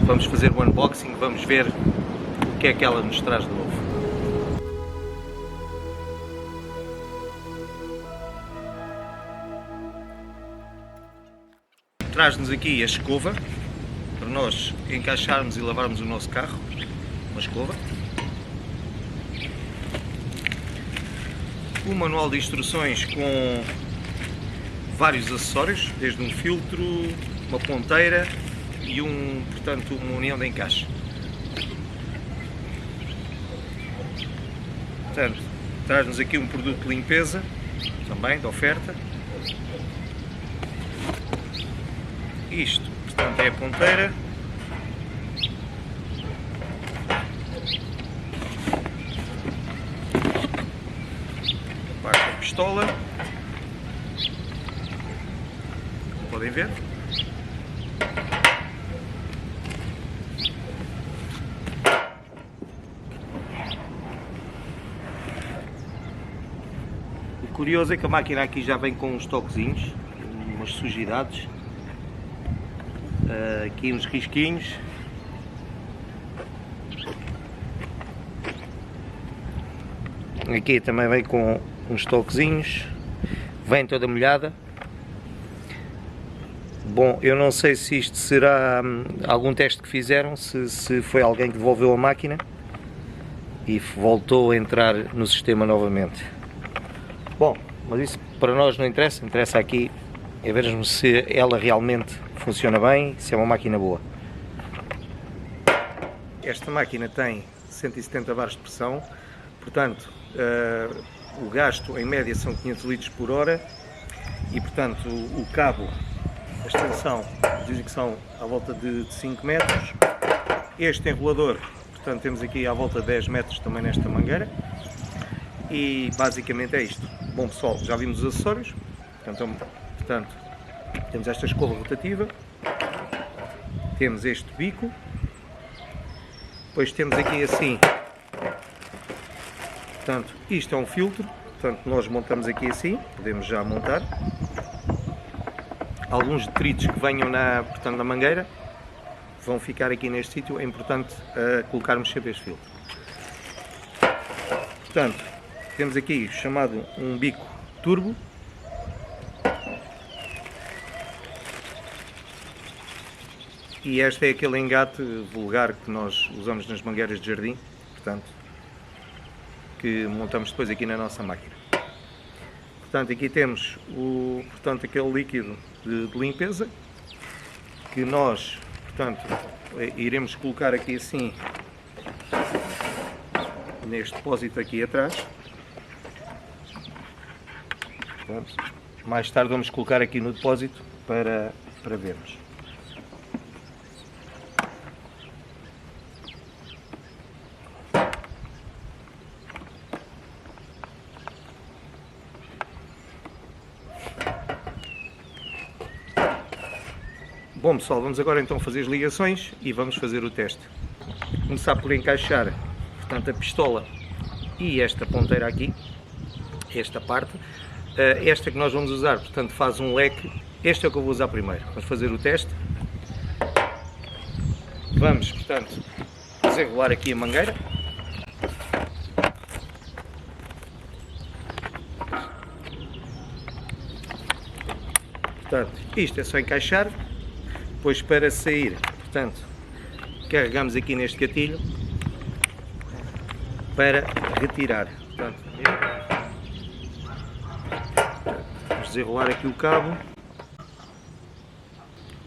vamos fazer o unboxing, vamos ver o que é que ela nos traz de novo. Traz-nos aqui a escova, para nós encaixarmos e lavarmos o nosso carro, uma escova. O manual de instruções com vários acessórios, desde um filtro, uma ponteira e portanto, uma união de encaixe. Portanto, traz-nos aqui um produto de limpeza, também de oferta. Isto, portanto, é a ponteira. Parte da pistola. Como podem ver. O curioso é que a máquina aqui já vem com uns toquezinhos, umas sujidades. Aqui uns risquinhos. Aqui também vem com uns toquezinhos. Vem toda molhada. Bom, eu não sei se isto será algum teste que fizeram, se foi alguém que devolveu a máquina e voltou a entrar no sistema novamente. Bom, mas isso para nós não interessa, interessa aqui é vermos se ela realmente funciona bem, se é uma máquina boa. Esta máquina tem 170 bares de pressão, portanto o gasto em média são 500 litros por hora e portanto o cabo, a extensão, dizem que são à volta de 5 metros. Este enrolador, portanto temos aqui à volta de 10 metros também nesta mangueira e basicamente é isto. Bom pessoal, já vimos os acessórios, portanto temos esta escova rotativa, temos este bico, depois temos aqui assim, portanto isto é um filtro, portanto nós montamos aqui assim, podemos já montar. Alguns detritos que venham portanto, na mangueira vão ficar aqui neste sítio, é importante colocarmos sempre este filtro. Portanto, temos aqui o chamado um bico turbo. E este é aquele engate vulgar que nós usamos nas mangueiras de jardim, portanto, que montamos depois aqui na nossa máquina. Portanto, aqui temos aquele líquido de limpeza que nós, portanto, iremos colocar aqui assim neste depósito aqui atrás. Portanto, mais tarde vamos colocar aqui no depósito para vermos. Bom pessoal, vamos agora então fazer as ligações e vamos fazer o teste. Começar por encaixar, portanto, a pistola e esta ponteira aqui, esta parte. Esta que nós vamos usar, portanto, faz um leque. Este é o que eu vou usar primeiro. Vamos fazer o teste. Vamos, portanto, desenrolar aqui a mangueira. Portanto, isto é só encaixar. Depois, para sair, portanto, carregamos aqui neste gatilho para retirar. Portanto, vamos desenrolar aqui o cabo.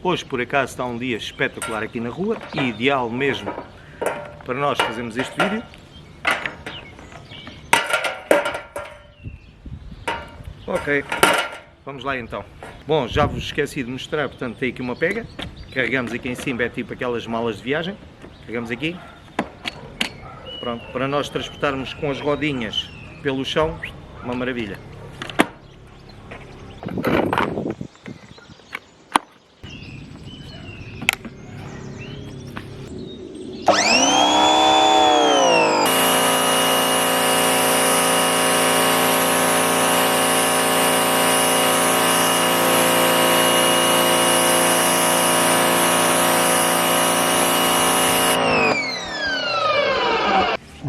Hoje, por acaso, está um dia espetacular aqui na rua e ideal mesmo para nós fazermos este vídeo. Ok, vamos lá então. Bom, já vos esqueci de mostrar, portanto tem aqui uma pega, carregamos aqui em cima, é tipo aquelas malas de viagem, carregamos aqui, pronto, para nós transportarmos com as rodinhas pelo chão, uma maravilha.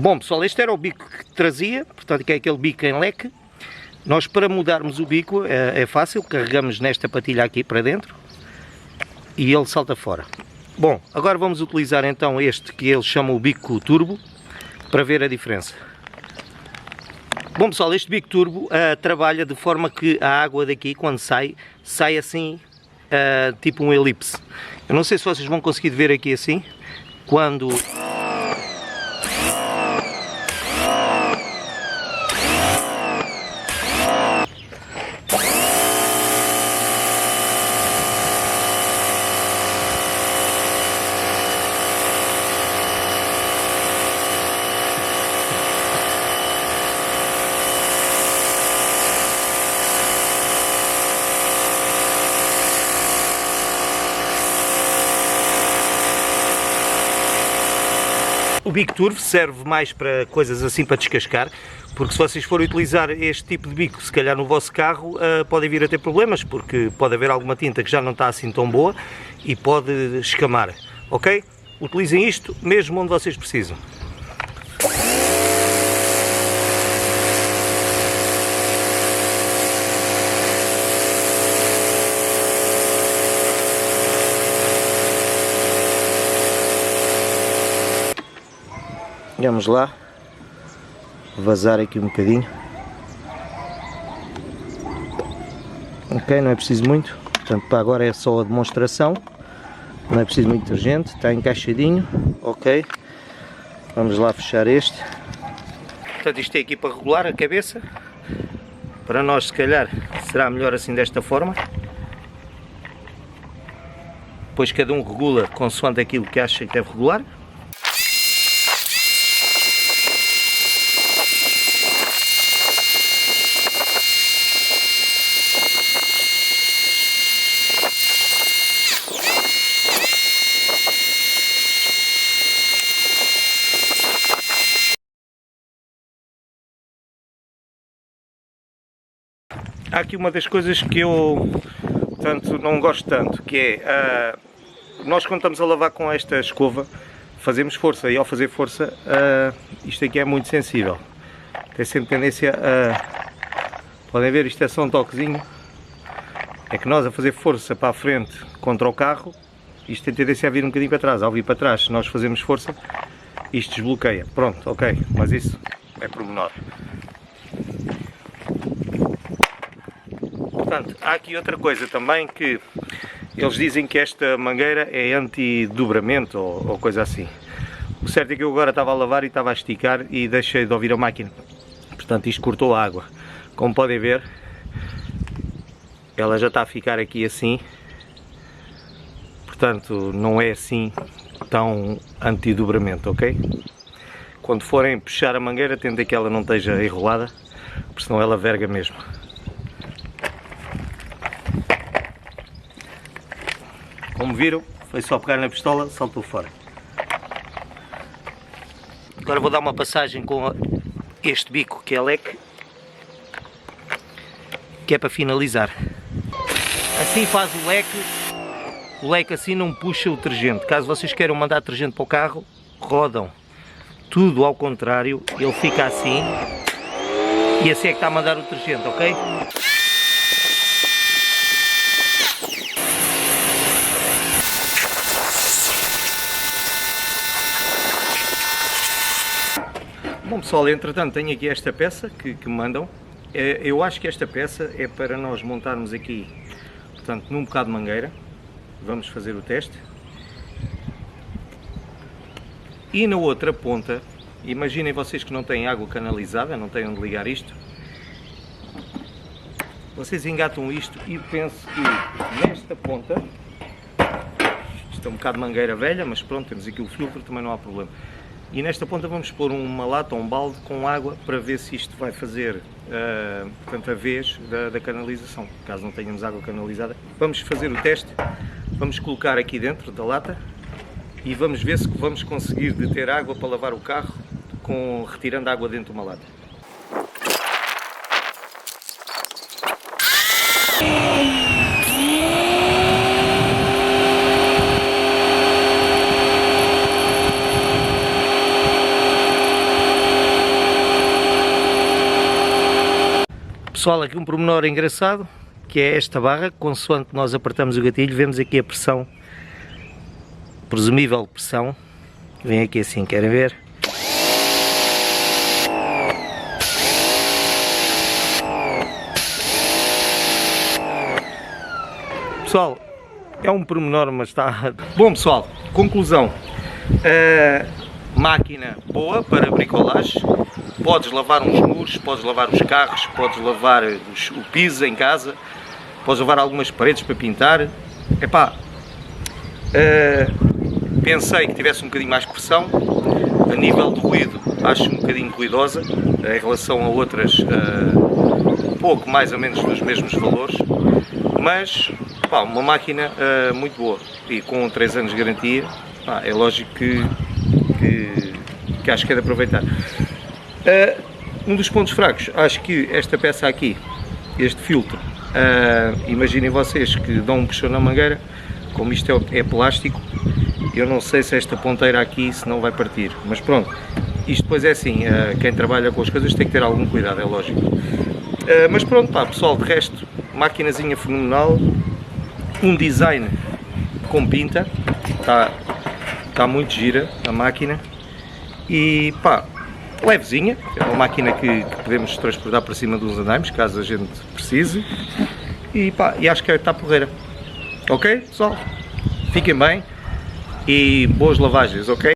Bom pessoal, este era o bico que trazia, portanto que é aquele bico em leque. Nós, para mudarmos o bico é fácil, carregamos nesta patilha aqui para dentro e ele salta fora. Bom, agora vamos utilizar então este que eles chamam o bico turbo para ver a diferença. Bom pessoal, este bico turbo trabalha de forma que a água daqui, quando sai assim, tipo um elipse. Eu não sei se vocês vão conseguir ver aqui assim, quando... O bico turvo serve mais para coisas assim, para descascar, porque se vocês forem utilizar este tipo de bico, se calhar no vosso carro, podem vir a ter problemas, porque pode haver alguma tinta que já não está assim tão boa e pode escamar, ok? Utilizem isto mesmo onde vocês precisam. Vamos lá, vazar aqui um bocadinho. Ok, não é preciso muito, portanto para agora é só a demonstração, não é preciso muito detergente, está encaixadinho, ok. Vamos lá fechar este. Portanto isto é aqui para regular a cabeça, para nós se calhar será melhor assim desta forma. Depois cada um regula consoante aquilo que acha que deve regular. Há aqui uma das coisas que eu, portanto, não gosto tanto, que é, nós quando estamos a lavar com esta escova, fazemos força, e ao fazer força, isto aqui é muito sensível. Tem sempre tendência a, podem ver, isto é só um toquezinho, é que nós a fazer força para a frente contra o carro, isto tem tendência a vir um bocadinho para trás. Ao vir para trás, se nós fazemos força, isto desbloqueia. Pronto, ok, mas isso é pormenor. Portanto, há aqui outra coisa também, que eles dizem que esta mangueira é anti-dobramento ou coisa assim. O certo é que eu agora estava a lavar e estava a esticar e deixei de ouvir a máquina. Portanto, isto cortou a água. Como podem ver, ela já está a ficar aqui assim. Portanto, não é assim tão anti-dobramento, ok? Quando forem puxar a mangueira, tentem que ela não esteja enrolada, porque senão ela verga mesmo. Como viram, foi só pegar na pistola, saltou fora. Agora vou dar uma passagem com este bico que é leque, que é para finalizar. Assim faz o leque assim não puxa o detergente. Caso vocês queiram mandar detergente para o carro, rodam tudo ao contrário, ele fica assim e assim é que está a mandar o detergente, ok? Bom pessoal, entretanto tenho aqui esta peça que me mandam. Eu acho que esta peça é para nós montarmos aqui, portanto, num bocado de mangueira. Vamos fazer o teste. E na outra ponta, imaginem vocês que não têm água canalizada, não têm onde ligar isto. Vocês engatam isto e penso que nesta ponta, isto é um bocado de mangueira velha, mas pronto, temos aqui o filtro, também não há problema. E nesta ponta vamos pôr uma lata ou um balde com água para ver se isto vai fazer, portanto, a vez da canalização, caso não tenhamos água canalizada. Vamos fazer o teste, vamos colocar aqui dentro da lata e vamos ver se vamos conseguir ter água para lavar o carro retirando água dentro de uma lata. Pessoal, aqui um pormenor engraçado, que é esta barra, consoante nós apertamos o gatilho, vemos aqui a pressão, presumível pressão, vem aqui assim, querem ver? Pessoal, é um pormenor, mas está... Bom pessoal, conclusão, máquina boa para bricolagem, podes lavar uns muros, podes lavar os carros, podes lavar o piso em casa, podes lavar algumas paredes para pintar. Epá, pensei que tivesse um bocadinho mais de pressão, a nível de ruído acho um bocadinho ruidosa, em relação a outras um pouco mais ou menos dos mesmos valores, mas pá, uma máquina muito boa e com 3 anos de garantia, pá, é lógico que acho que é de aproveitar. Um dos pontos fracos, acho que esta peça aqui, este filtro, imaginem vocês que dão um puxão na mangueira, como isto é plástico, eu não sei se esta ponteira aqui se não vai partir, mas pronto, isto depois é assim, quem trabalha com as coisas tem que ter algum cuidado, é lógico. Mas pronto, pá, pessoal, de resto, maquinazinha fenomenal, um design com pinta, está muito gira a máquina e pá, levezinha, é uma máquina que podemos transportar para cima dos andaimes, caso a gente precise, e pá, e acho que está porreira. Ok, pessoal? Fiquem bem e boas lavagens, ok?